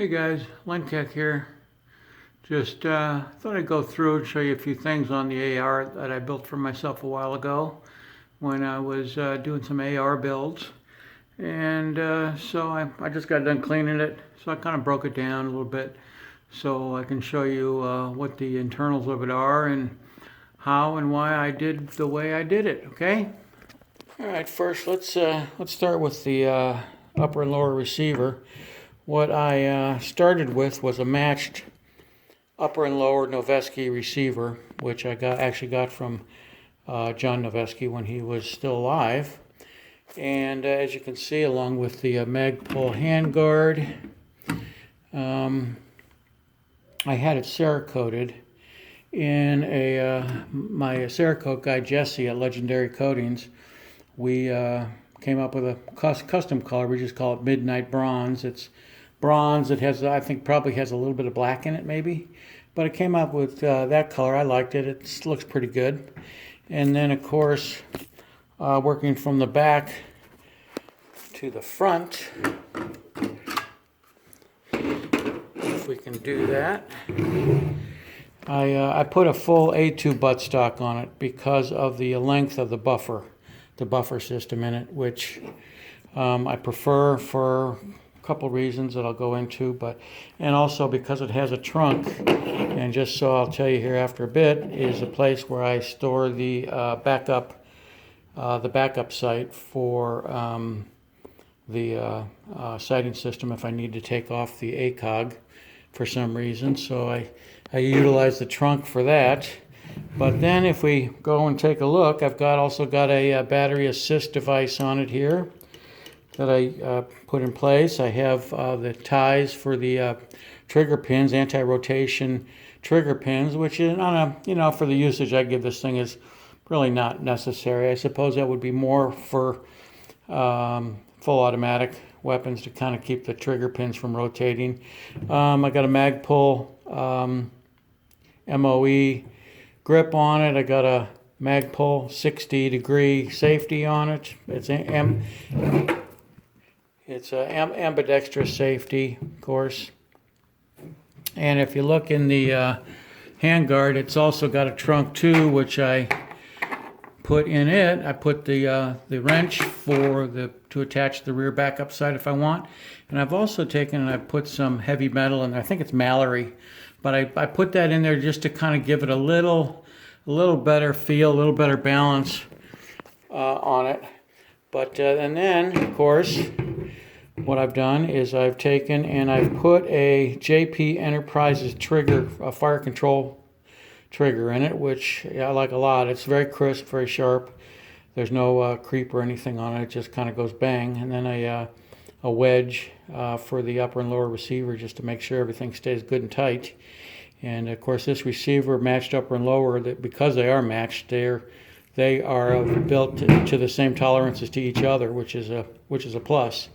Hey guys, Lencac here. Just thought I'd go through and show you a few things on the AR that I built for myself a while ago when I was doing some AR builds. And so I just got done cleaning it, so I kind of broke it down a little bit so I can show you what the internals of it are and how and why I did the way I did it, okay? All right, first let's start with the upper and lower receiver. What I started with was a matched upper and lower Noveske receiver, which I actually got from John Noveske when he was still alive. And as you can see, along with the Magpul handguard, I had it Cerakoted in my Cerakote guy Jesse at Legendary Coatings. We came up with a custom color. We just call it Midnight Bronze. It's bronze. It has, I think, probably has a little bit of black in it, maybe. But it came up with that color. I liked it. It looks pretty good. And then, of course, working from the back to the front, if we can do that, I put a full A2 buttstock on it because of the length of the buffer system in it, which I prefer for couple reasons that I'll go into, and also because it has a trunk, and just so I'll tell you here after a bit, is a place where I store the backup site for the sighting system if I need to take off the ACOG for some reason. So I utilize the trunk for that. But then if we go and take a look, I've also got a battery assist device on it here that I put in place. I have the ties for the trigger pins, anti-rotation trigger pins, which is for the usage I give this thing is really not necessary. I suppose that would be more for full automatic weapons to kind of keep the trigger pins from rotating. I got a Magpul MOE grip on it. I got a Magpul 60-degree safety on it. It's ambidextrous safety, of course. And if you look in the handguard, it's also got a trunk too, which I put in it. I put the wrench to attach the rear backup sight if I want. And I've also taken and I put some heavy metal in there. I think it's Mallory, but I put that in there just to kind of give it a little better feel, a little better balance on it. But and then, of course, what I've done is I've taken and I've put a JP Enterprises trigger, a fire control trigger in it, which I like a lot. It's very crisp, very sharp. There's no creep or anything on it. It just kind of goes bang. And then a wedge for the upper and lower receiver just to make sure everything stays good and tight. And of course, this receiver matched upper and lower, because they are matched, they are built to the same tolerances to each other, which is a plus.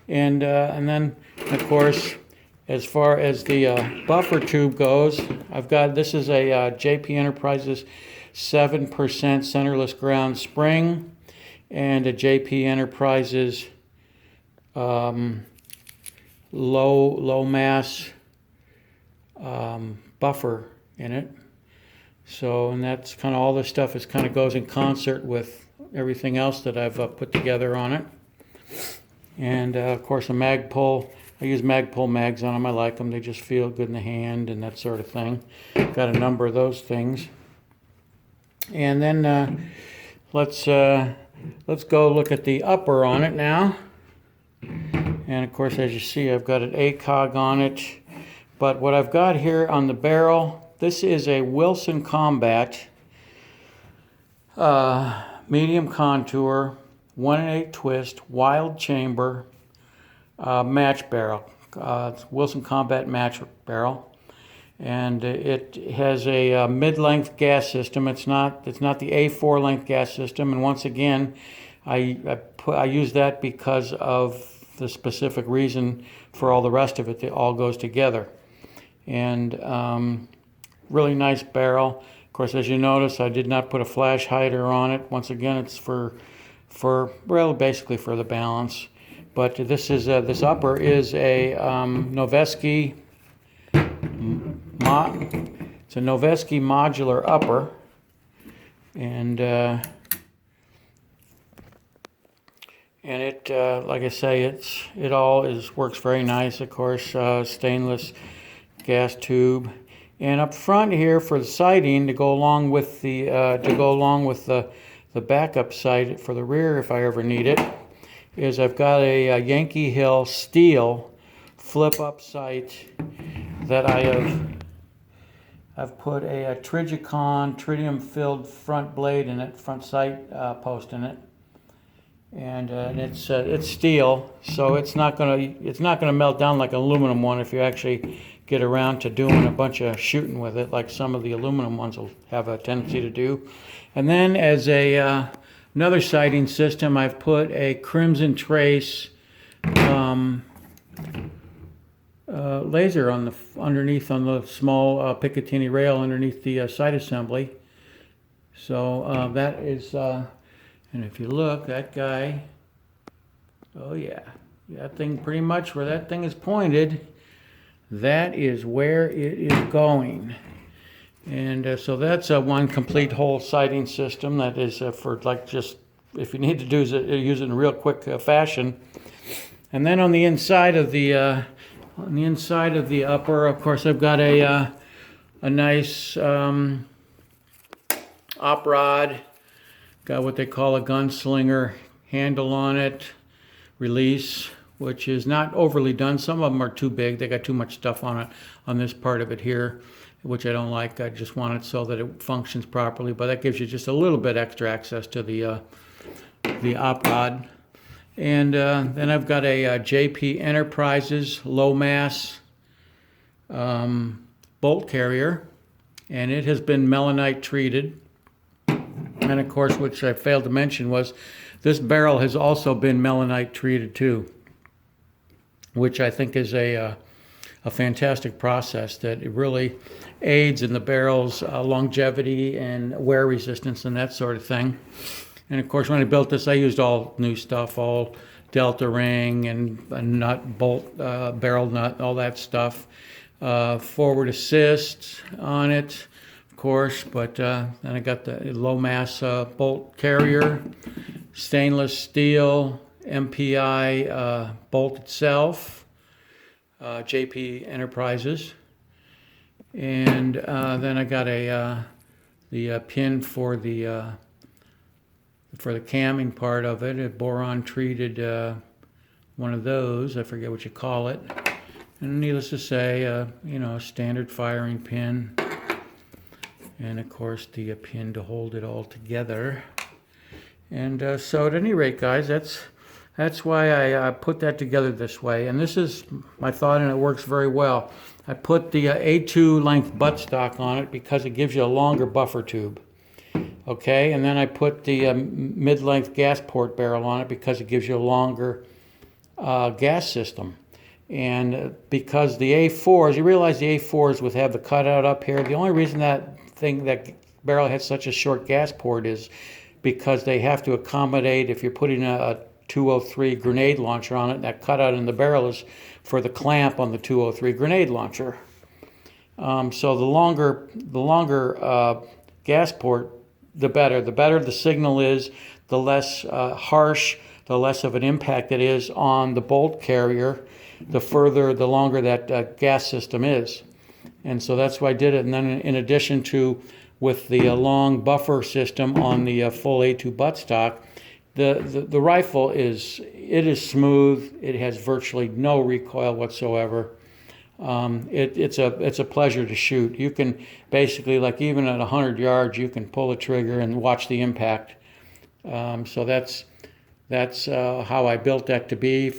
And then, of course, as far as the buffer tube goes, this is a JP Enterprises 7% centerless ground spring and a JP Enterprises low mass buffer in it. So, and that's kind of all this stuff goes in concert with everything else that I've put together on it. And of course a Magpul, I use Magpul mags on them. I like them. They just feel good in the hand and that sort of thing. Got a number of those things. And then let's go look at the upper on it now. And of course, as you see, I've got an ACOG on it. But what I've got here on the barrel, this is a Wilson Combat medium contour 1-8 twist wild chamber match barrel. It's Wilson Combat match barrel, and it has a mid-length gas system. It's not the A4 length gas system. And once again, I use that because of the specific reason for all the rest of it. It all goes together. And really nice barrel. Of course, as you notice, I did not put a flash hider on it. Once again, it's for basically for the balance. But this is this upper is a Noveske. It's a Noveske modular upper, and it, like I say, it all works very nice. Of course, stainless gas tube, and up front here for the siding to go along with the backup sight for the rear, if I ever need it, is I've got a Yankee Hill steel flip-up sight that I've put a Trigicon tritium-filled front blade in it, front sight post in it, and it's steel, so it's not gonna melt down like an aluminum one if you actually get around to doing a bunch of shooting with it, like some of the aluminum ones will have a tendency to do. And then as another sighting system, I've put a Crimson Trace laser underneath on the small Picatinny rail underneath the sight assembly. So that is, and if you look, that guy, oh yeah, that thing pretty much where that thing is pointed, that is where it is going. And so that's one complete whole sighting system that is for like just if you need to use it in a real quick fashion. And then on the inside of the upper, of course, I've got a nice op rod. Got what they call a gunslinger handle on it, release, which is not overly done. Some of them are too big. They got too much stuff on it, on this part of it here, which I don't like. I just want it so that it functions properly, but that gives you just a little bit extra access to the op rod. And then I've got a JP Enterprises low mass bolt carrier, and it has been melanite treated. And of course, which I failed to mention, was this barrel has also been melanite treated too, which I think is a fantastic process that it really aids in the barrel's longevity and wear resistance and that sort of thing. And of course, when I built this, I used all new stuff, all delta ring and nut, bolt, barrel nut, all that stuff. Forward assist on it, of course, but then I got the low mass bolt carrier, stainless steel, MPI bolt itself, JP Enterprises, and then I got the pin for the camming part of it, a boron treated one of those, I forget what you call it, and needless to say, you know, a standard firing pin, and of course the pin to hold it all together. And so at any rate, guys, that's why I put that together this way. And this is my thought, and it works very well. I put the A2 length buttstock on it because it gives you a longer buffer tube. Okay, and then I put the mid-length gas port barrel on it because it gives you a longer gas system. And because the A4s, you realize the A4s would have the cutout up here. The only reason that barrel has such a short gas port is because they have to accommodate, if you're putting a 203 grenade launcher on it, that cutout in the barrel is for the clamp on the 203 grenade launcher. So the longer gas port, the better. The better the signal is, the less harsh, the less of an impact it is on the bolt carrier, the longer that gas system is. And so that's why I did it. And then in addition to, with the long buffer system on the full A2 buttstock, the rifle is smooth. It has virtually no recoil whatsoever. It's a pleasure to shoot. You can basically, like even at 100 yards, you can pull the trigger and watch the impact. So that's how I built that to be,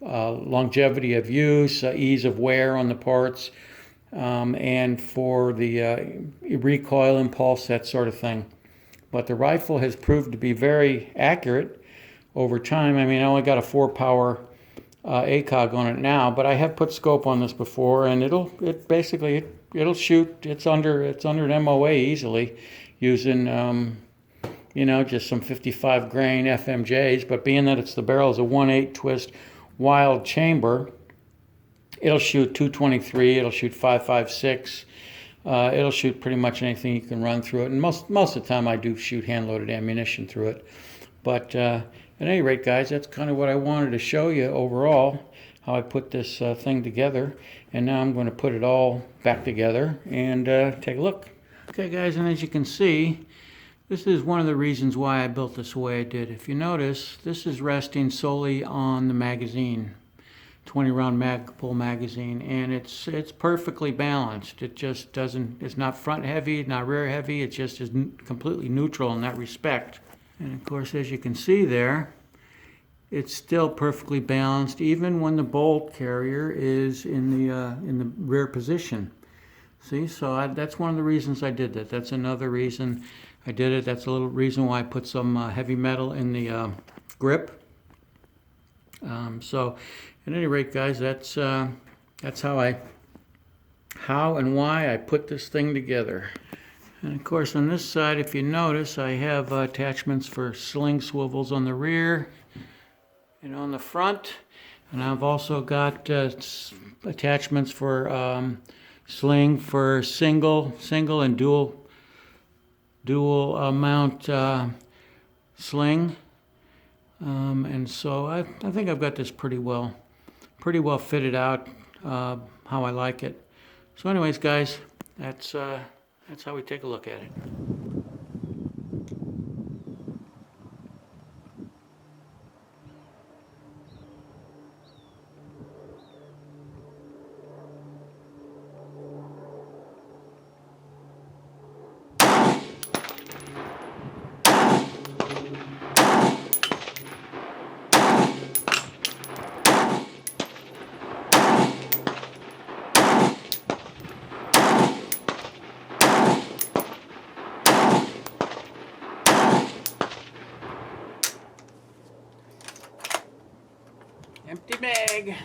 longevity of use, ease of wear on the parts, and for the recoil impulse, that sort of thing. But the rifle has proved to be very accurate over time. I mean, I only got a 4-power ACOG on it now, but I have put scope on this before, and it'll shoot. It's under an MOA easily, using you know, just some 55 grain FMJs, but being that it's the barrel is a 1/8 twist wild chamber, it'll shoot 223, it'll shoot 5.56, it'll shoot pretty much anything you can run through it, and most of the time I do shoot hand-loaded ammunition through it. But at any rate, guys, that's kind of what I wanted to show you overall, how I put this thing together, and now I'm going to put it all back together and take a look. Okay, guys, and as you can see, this is one of the reasons why I built this the way I did. If you notice, this is resting solely on the magazine, 20 round Magpul magazine, and it's perfectly balanced. It just doesn't, it's not front heavy, not rear heavy, it just is completely neutral in that respect. And of course, as you can see there, it's still perfectly balanced even when the bolt carrier is in the rear position. See, so that's one of the reasons I did that. That's another reason I did it. That's a little reason why I put some heavy metal in the grip. So, at any rate, guys, that's how and why I put this thing together. And of course, on this side, if you notice, I have attachments for sling swivels on the rear and on the front, and I've also got attachments for sling for single and dual mount sling, and so I think I've got this pretty well fitted out how I like it. So anyways, guys, that's how we take a look at it. Empty bag.